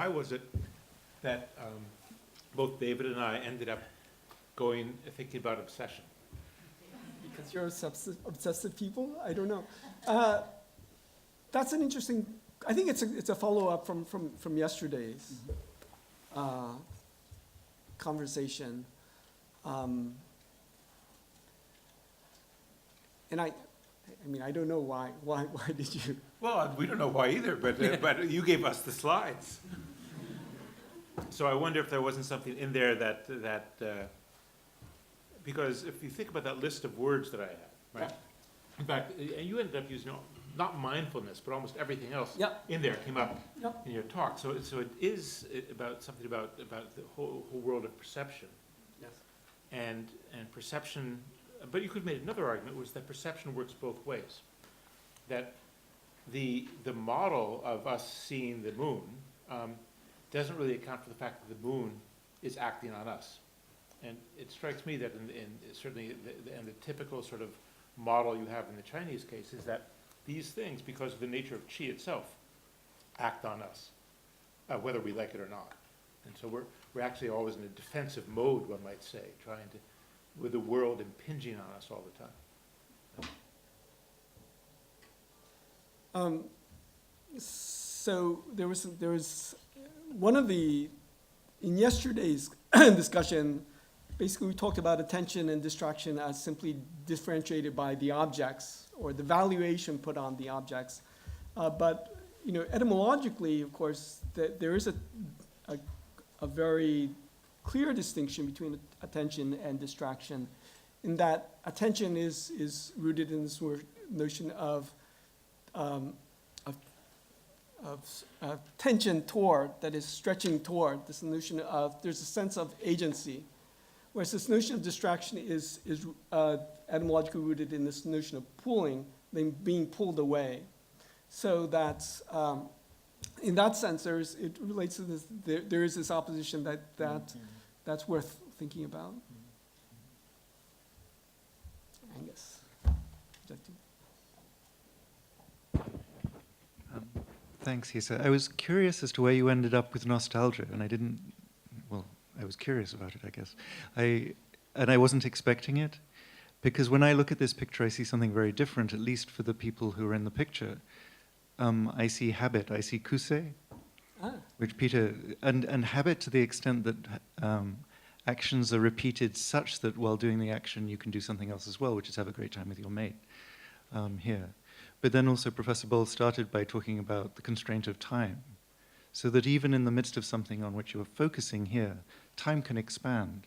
why was it that both David and I ended up thinking about obsession? Because you're obsessive people? I don't know. That's an interesting, I think it's a follow-up from yesterday's conversation. And I mean, I don't know why did you? Well, we don't know why either, but you gave us the slides. So I wonder if there wasn't something in there that because if you think about that list of words that I had, right? In fact, and you ended up using not mindfulness, but almost everything else in there came up in your talk. So it is about something about the whole world of perception. Yes. And perception, but you could have made another argument, was that perception works both ways. That the model of us seeing the moon doesn't really account for the fact that the moon is acting on us. And it strikes me that in certainly the typical sort of model you have in the Chinese case is that these things, because of the nature of qi itself, act on us, whether we like it or not. And so we're actually always in a defensive mode, one might say, trying to, with the world impinging on us all the time. So there was one of in yesterday's discussion, basically we talked about attention and distraction as simply differentiated by the objects or the valuation put on the objects. But etymologically, of course, there is a very clear distinction between attention and distraction, in that attention is rooted in this notion of tension toward, that is stretching toward, this notion of, there's a sense of agency. Whereas this notion of distraction is etymologically rooted in this notion of pulling, being pulled away. So that's, in that sense, it relates to this, there is this opposition that's worth thinking about. Angus. Thanks, Hisa. I was curious as to where you ended up with nostalgia, and I was curious about it, I guess. And I wasn't expecting it, because when I look at this picture, I see something very different, at least for the people who are in the picture. I see habit, I see kusei, which Peter, and habit to the extent that actions are repeated such that while doing the action, you can do something else as well, which is have a great time with your mate here. But then also Professor Boll started by talking about the constraint of time, so that even in the midst of something on which you are focusing here, time can expand,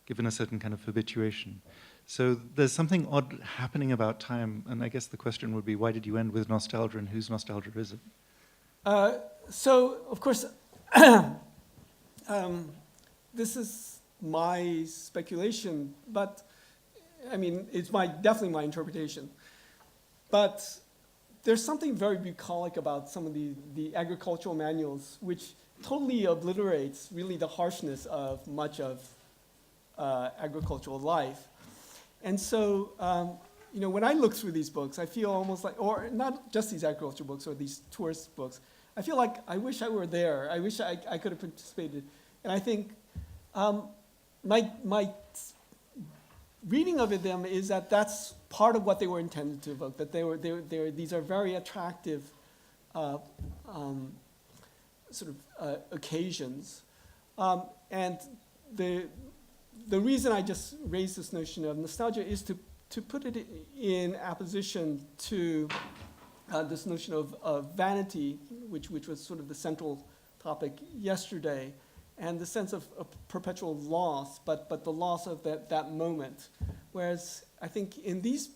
given a certain kind of habituation. So there's something odd happening about time, and I guess the question would be, why did you end with nostalgia, and whose nostalgia is it? So, of course, this is my speculation, but, I mean, it's definitely my interpretation. But there's something very bucolic about some of the agricultural manuals, which totally obliterates really the harshness of much of agricultural life. And so, when I look through these books, I feel almost like, or not just these agricultural books or these tourist books, I feel like I wish I were there. I wish I could have participated. And I think my reading of them is that that's part of what they were intended to evoke, that these are very attractive occasions. And the reason I just raised this notion of nostalgia is to put it in opposition to this notion of vanity, which was sort of the central topic yesterday, and the sense of perpetual loss, but the loss of that moment. Whereas I think in these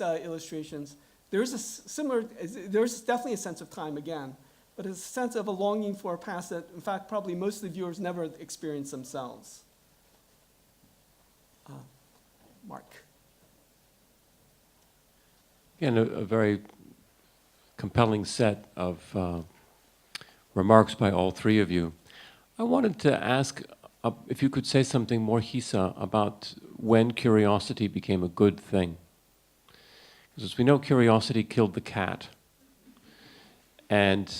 illustrations, there's definitely a sense of time again, but it's a sense of a longing for a past that, in fact, probably most of the viewers never experience themselves. Mark. Again, a very compelling set of remarks by all three of you. I wanted to ask if you could say something more, Hisa, about when curiosity became a good thing. Because as we know, curiosity killed the cat. And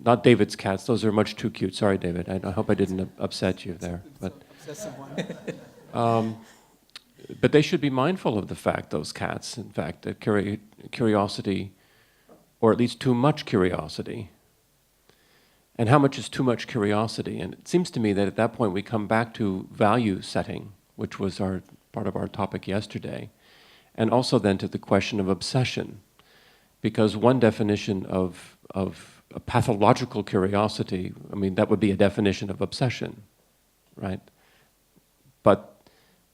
not David's cats. Those are much too cute. Sorry, David. I hope I didn't upset you there. But Obsessive one. but they should be mindful of the fact, those cats, in fact, that curiosity, or at least too much curiosity. And how much is too much curiosity? And it seems to me that at that point we come back to value setting, which was part of our topic yesterday, and also then to the question of obsession. Because one definition of a pathological curiosity, I mean, that would be a definition of obsession, right? But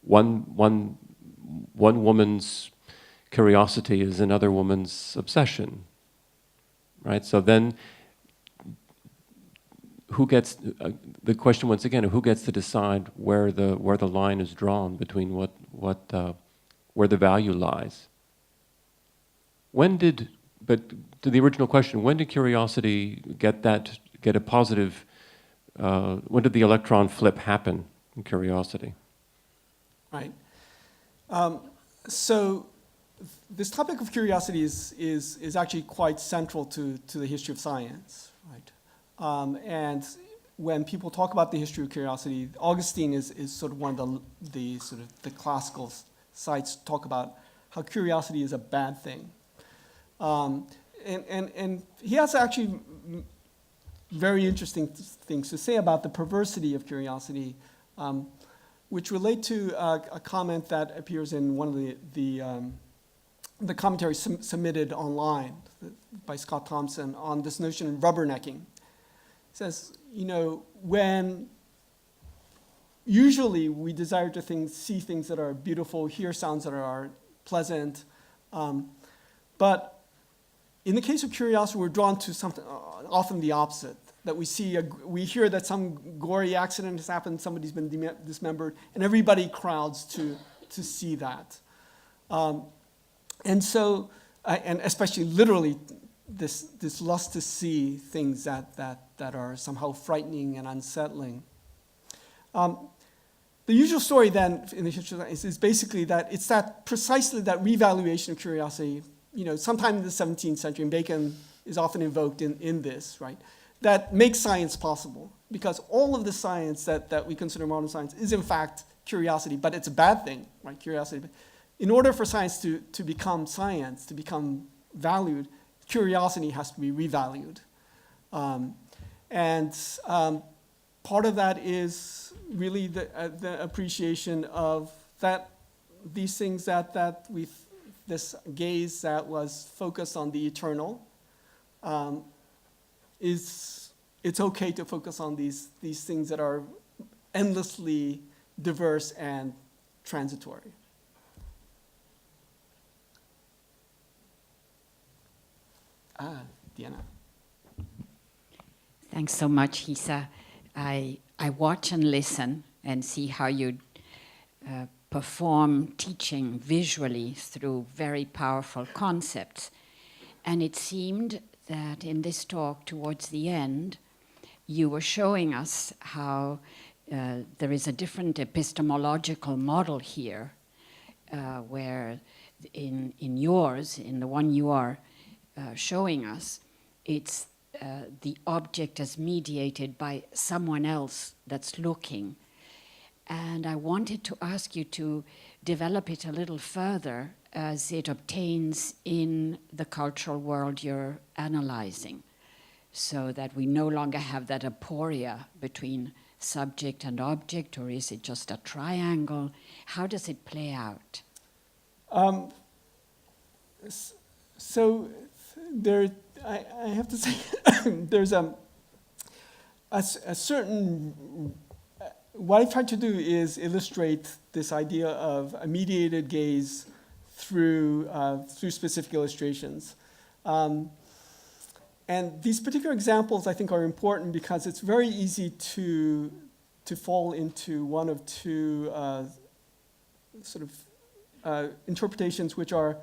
one woman's curiosity is another woman's obsession, right? So then, who gets the question once again? Who gets to decide where the line is drawn between where the value lies? But to the original question, when did curiosity get a positive? When did the electron flip happen in curiosity? Right. So this topic of curiosity is actually quite central to the history of science, right? And when people talk about the history of curiosity, Augustine is sort of one of the sort of the classical sites talk about how curiosity is a bad thing. And he has actually very interesting things to say about the perversity of curiosity, which relate to a comment that appears in one of the commentaries submitted online by Scott Thompson on this notion of rubbernecking. It says, when usually we desire to see things that are beautiful, hear sounds that are pleasant, but in the case of curiosity, we're drawn to something often the opposite. That we hear that some gory accident has happened, somebody's been dismembered, and everybody crowds to see that. And so, and especially literally, this lust to see things that are somehow frightening and unsettling. The usual story then in the history of science is basically that it's precisely that revaluation of curiosity. Sometime in the 17th century, and Bacon is often invoked in this, right? That makes science possible, because all of the science that we consider modern science is in fact curiosity, but it's a bad thing, right? Curiosity. In order for science to become science, to become valued, curiosity has to be revalued. And part of that is really the appreciation of these things this gaze that was focused on the eternal, it's okay to focus on these things that are endlessly diverse and transitory. Diana. Thanks so much, Hisa. I watch and listen and see how you perform teaching visually through very powerful concepts. And it seemed that in this talk, towards the end, you were showing us how there is a different epistemological model here, where in the one you are showing us, it's the object as mediated by someone else that's looking. And I wanted to ask you to develop it a little further as it obtains in the cultural world you're analyzing, so that we no longer have that aporia between subject and object, or is it just a triangle? How does it play out? So I have to say, there's a certain. What I tried to do is illustrate this idea of a mediated gaze through specific illustrations. And these particular examples, I think, are important because it's very easy to fall into one of two interpretations, which are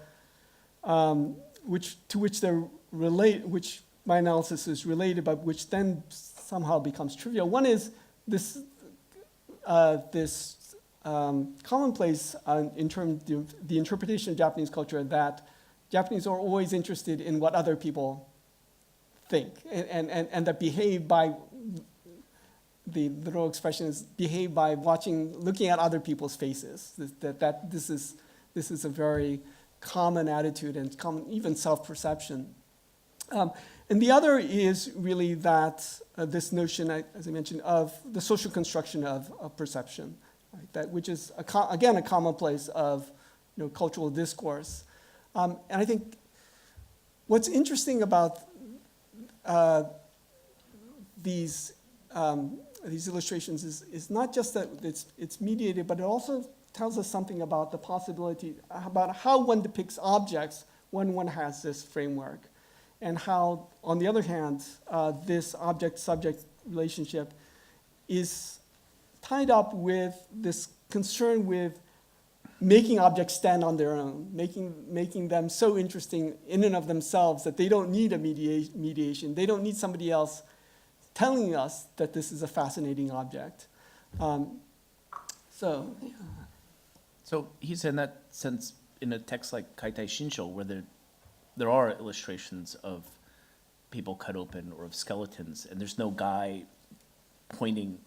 which they're which my analysis is related, but which then somehow becomes trivial. One is this commonplace in terms of the interpretation of Japanese culture that Japanese are always interested in what other people think, and that behave by, the literal expression is behave by looking at other people's faces. That this is a very common attitude and common even self-perception. And the other is really that this notion, as I mentioned, of the social construction of perception, right? That which is again a commonplace of cultural discourse. And I think what's interesting about these illustrations is not just that it's mediated, but it also tells us something about the possibility, about how one depicts objects when one has this framework, and how, on the other hand, this object-subject relationship is tied up with this concern with making objects stand on their own, making them so interesting in and of themselves that they don't need a mediation. They don't need somebody else telling us that this is a fascinating object. So he's in that sense, in a text like Kaitai Shinsho, where there are illustrations of people cut open or of skeletons, and there's no guy pointing.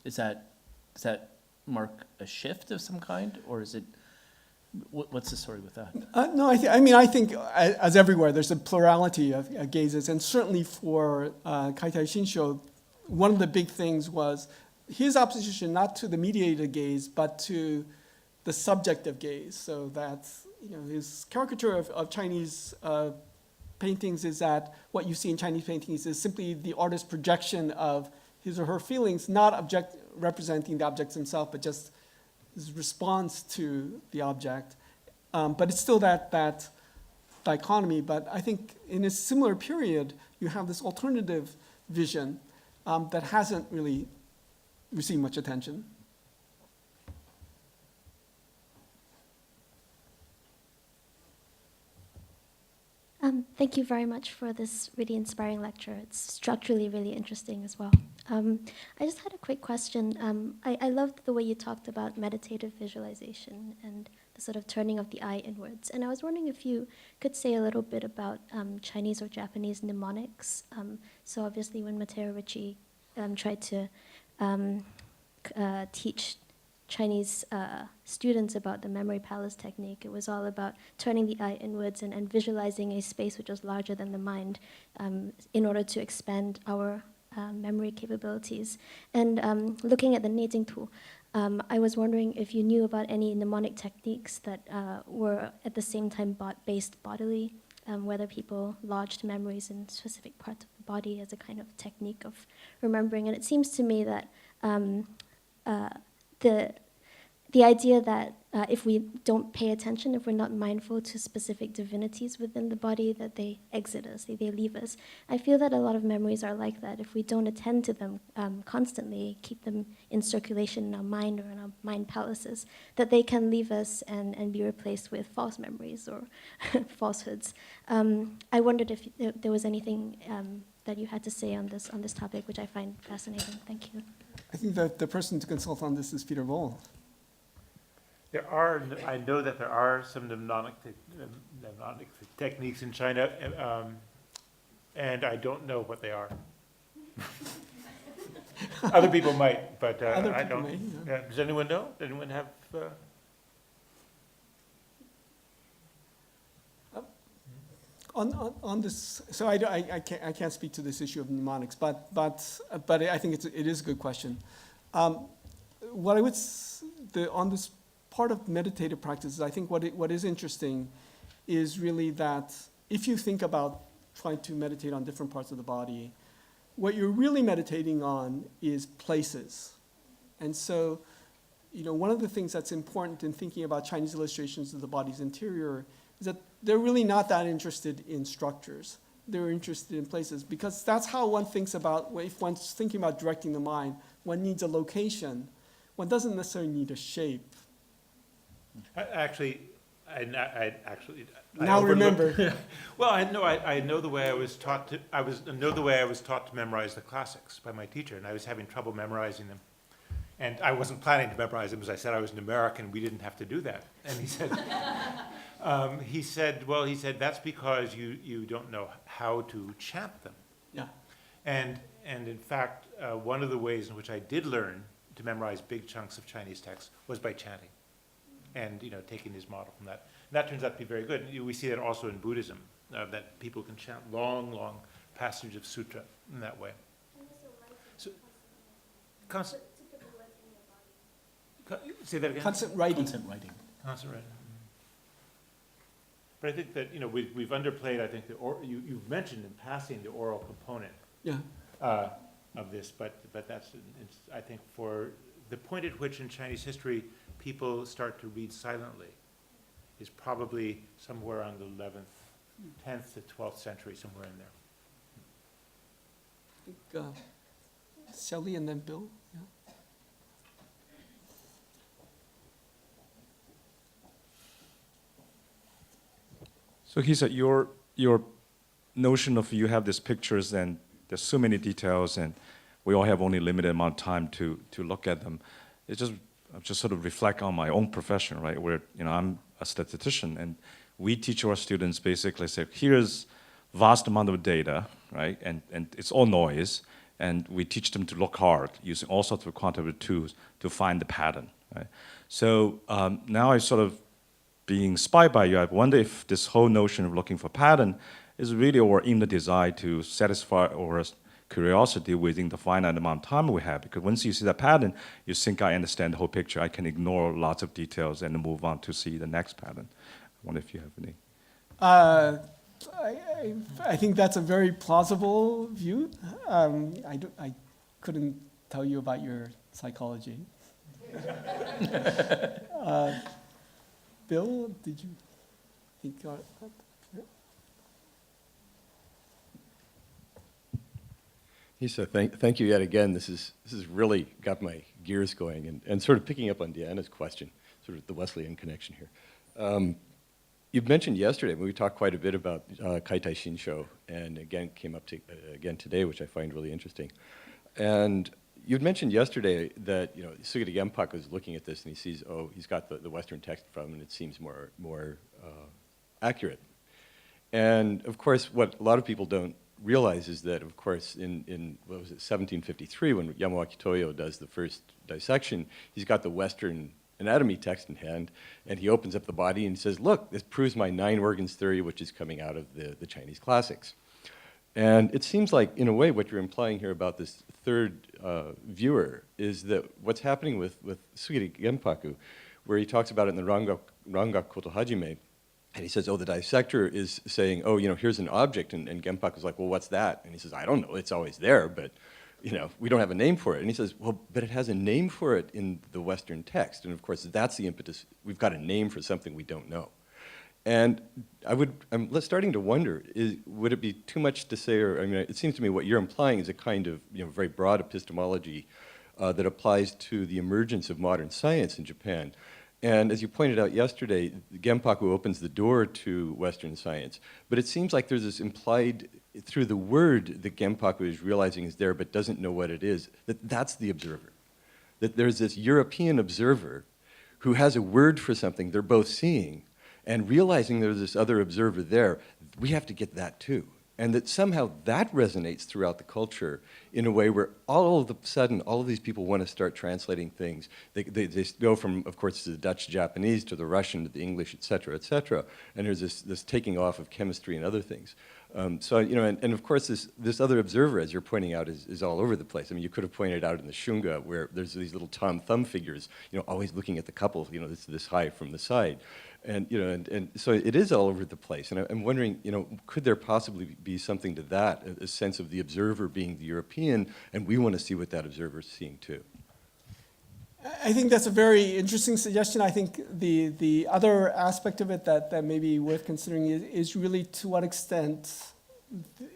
Does that mark a shift of some kind, or is it? What's the story with that? no, I think as everywhere, there's a plurality of gazes, and certainly for Kaitai Shinsho, one of the big things was his opposition not to the mediated gaze, but to the subjective gaze. So that's his caricature of Chinese paintings is that what you see in Chinese paintings is simply the artist's projection of his or her feelings, not representing the objects themselves, but just his response to the object. But it's still that dichotomy. But I think in a similar period, you have this alternative vision that hasn't really received much attention. Thank you very much for this really inspiring lecture. It's structurally really interesting as well. I just had a quick question. I loved the way you talked about meditative visualization and the sort of turning of the eye inwards. And I was wondering if you could say a little bit about Chinese or Japanese mnemonics. So obviously when Matteo Ricci tried to teach Chinese students about the memory palace technique, it was all about turning the eye inwards and visualizing a space which was larger than the mind in order to expand our memory capabilities. And looking at the Neijingtu, I was wondering if you knew about any mnemonic techniques that were at the same time based bodily, whether people lodged memories in specific parts of the body as a kind of technique of remembering. And it seems to me that the idea that if we don't pay attention, if we're not mindful to specific divinities within the body, that they exit us, they leave us. I feel that a lot of memories are like that. If we don't attend to them constantly, keep them in circulation in our mind or in our mind palaces, that they can leave us and be replaced with false memories or falsehoods. I wondered if there was anything that you had to say on this topic, which I find fascinating. Thank you. I think that the person to consult on this is Peter Voll. I know that there are some mnemonic techniques in China, and I don't know what they are. Other people might, but I don't. May, yeah. Does anyone know? Does anyone have? On this, so I can't speak to this issue of mnemonics, but I think it is a good question. What I would on this part of meditative practices, I think what is interesting is really that if you think about trying to meditate on different parts of the body, what you're really meditating on is places. And so, one of the things that's important in thinking about Chinese illustrations of the body's interior is that they're really not that interested in structures. They're interested in places, because that's how one thinks about, if one's thinking about directing the mind, one needs a location. One doesn't necessarily need a shape. Now remember. Well, I know the way I was taught to. I know the way I was taught to memorize the classics by my teacher, and I was having trouble memorizing them. And I wasn't planning to memorize them, as I said I was an American, we didn't have to do that. And he said, that's because you don't know how to chant them. Yeah. And in fact, one of the ways in which I did learn to memorize big chunks of Chinese text was by chanting, and taking his model from that. And that turns out to be very good. We see that also in Buddhism, that people can chant long, long passages of sutra in that way. So, say that again. Constant writing. Constant writing. Constant writing. But I think that we've underplayed. I think you've mentioned in passing the oral component. Yeah. Of this, but that's, I think, for the point at which in Chinese history people start to read silently is probably somewhere on the 10th to 12th century, somewhere in there. I think Shelley and then Bill. Yeah. So he said your notion of you have these pictures and there's so many details and we all have only limited amount of time to look at them. I just sort of reflect on my own profession, right? Where I'm a statistician and we teach our students basically say, here's vast amount of data, right? And it's all noise, and we teach them to look hard using all sorts of quantitative tools to find the pattern, right? So now I sort of being inspired by you, I wonder if this whole notion of looking for pattern is really or in the desire to satisfy our curiosity within the finite amount of time we have. Because once you see that pattern, you think I understand the whole picture. I can ignore lots of details and move on to see the next pattern. I wonder if you have any. I think that's a very plausible view. I couldn't tell you about your psychology. Bill, did you think about that? He said, thank you yet again. This is really got my gears going, and sort of picking up on Deanna's question, sort of the Wesleyan connection here. You've mentioned yesterday, we talked quite a bit about Kaitai Shinsho, and again came up to, again today, which I find really interesting. And you'd mentioned yesterday that Sugita Genpaku is looking at this and he sees, oh, he's got the Western text from, and it seems more accurate. And of course, what a lot of people don't realize is that, of course, in what was it, 1753, when Yamawaki Toyo does the first dissection, he's got the Western anatomy text in hand, and he opens up the body and he says, look, this proves my 9 organs theory, which is coming out of the Chinese classics. And it seems like, in a way, what you're implying here about this third viewer is that what's happening with Sugita Genpaku, where he talks about it in the Rangak Koto Hajime, and he says, oh, the dissector is saying, oh, here's an object, and Genpaku's like, well, what's that? And he says, I don't know, it's always there, but we don't have a name for it. And he says, well, but it has a name for it in the Western text. And of course, that's the impetus. We've got a name for something we don't know. And I'm starting to wonder, would it be too much to say, or it seems to me what you're implying is a kind of very broad epistemology that applies to the emergence of modern science in Japan. And as you pointed out yesterday, Genpaku opens the door to Western science. But it seems like there's this implied, through the word that Genpaku is realizing is there but doesn't know what it is, that's the observer. That there's this European observer who has a word for something they're both seeing, and realizing there's this other observer there, we have to get that too. And that somehow that resonates throughout the culture in a way where all of a sudden, all of these people want to start translating things. They go from, of course, to the Dutch Japanese, to the Russian, to the English, et cetera, and there's this taking off of chemistry and other things. So, and of course, this other observer, as you're pointing out, is all over the place. You could have pointed out in the Shunga, where there's these little Tom Thumb figures, always looking at the couple, this high from the side. And, and so it is all over the place. And I'm wondering, could there possibly be something to that, a sense of the observer being the European, and we want to see what that observer is seeing too? I think that's a very interesting suggestion. I think the other aspect of it that may be worth considering is really to what extent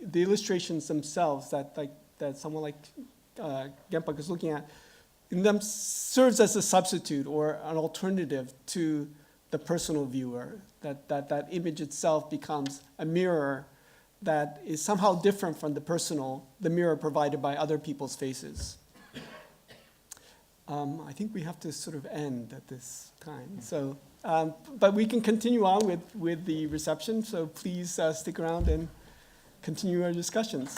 the illustrations themselves that someone like Genpaku is looking at, in them serves as a substitute or an alternative to the personal viewer, that image itself becomes a mirror that is somehow different from the mirror provided by other people's faces. I think we have to sort of end at this time. So, but we can continue on with the reception, so please stick around and continue our discussions.